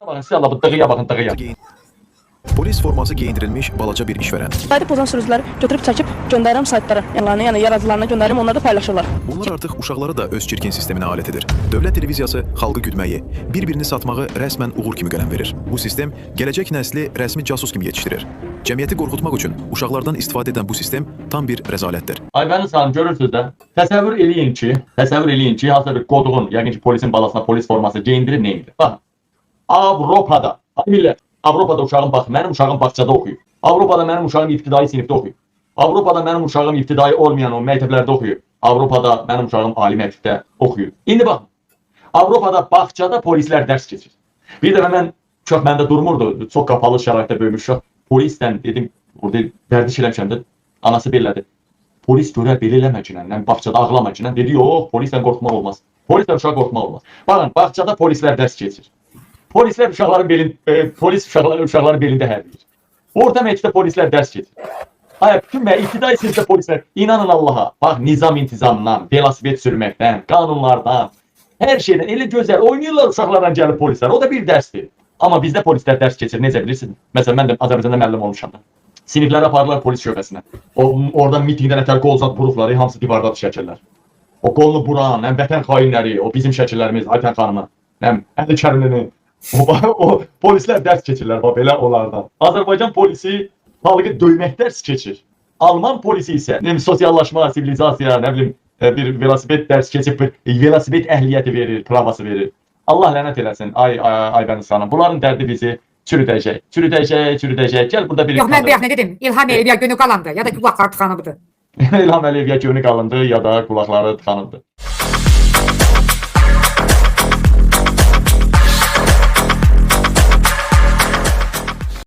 Bakın siz Allah bu dığıya bakın dığıya. Polis forması geyindirilmiş balaca bir işveren. Qayda pozan sürücüləri götürüb çəkib göndərirəm saytlara. Yəni yaradıcılarına göndərirəm, onlar da paylaşırlar. Bunlar artıq uşaqları da öz çirkin sisteminə alət edir. Dövlət televiziyası xalqı güdməyi, bir-birini satmağı rəsmən uğur kimi qələm verir. Bu sistem gələcək nəsli rəsmi casus kimi yetişdirir. Cəmiyyəti qorxutmaq üçün uşaqlardan istifadə edən bu sistem tam bir rəzalətdir. Aybəniz xanım görürsünüz də. Təsəvvür eləyin ki, hansısa bir qodğun, yəqin ki polisin balasına polis forması geyindirib neyindir? Bax. Avropada, millət, Avropada uşağım bax, mənim uşağım bağçada oxuyub. Avropada mənim uşağım ibtidai sinifdə oxuyub. Avropada mənim uşağım ibtidai olmayan o məktəblərdə oxuyub. Avropada mənim uşağım ali məktəbdə oxuyub. İndi bax, Avropada bağçada polislər dərs keçir. Bir dəfə mən uşaq məndə durmurdu, çox qapalı şəraitdə böyümüş uşaq. Polisdən dedim, orada vərdiş eləmişəm də, anası belədi. Polis görər belə eləməcinən, bağçada ağlamacinən. Dedi, yox, polisdən qorxmaq olmaz. Polisdən uşaq qorxmaq olmaz. Baxın, bağçada polislər dərs keçir. Polislər uşaqların belində hərləyir. Orta məktəbdə polislər dərs keçir. Bütün ibtidai sinifdə polislər, inanın Allaha, bax, nizam intizamdan, velosiped sürməkdən, qanunlardan, hər şeydən, elə gözəl oynayırlar uşaqlarla gəlib polislər. O da bir dərsdir. Amma bizdə polislər dərs keçir, necə bilirsiniz? Məsələn, mən də Azərbaycanda müəllim olmuşam da. Siniflərə aparırlar polis şöbəsinə. Oradan mitingdən ətər qol zat buruqları, hamısı divarda şəkillər. O qolunu buran, vətən xainləri, o bizim şəkillərimiz, Aytən xanımı, Əli Kərimlini, o polislər dərs keçirlər, belə onlardan. Azərbaycan polisi xalqı döymək dərs keçir. Alman polisi isə sosiallaşma, sivilizasiya, bir velosiped dərs keçib, velosiped əhliyyəti verir, pravası verir. Allah lənət eləsin, Aybəniz xanım. Bunların dərdi bizi çürüdəcək. Gəl burada bir... Yox, mən bayaq nə dedim? İlham Əliyev ya günü qalandı, ya da qulaqları tıxanıbdı. İlham Əliyev ya günü qalındı, ya da qulaqları tıxanıbdı.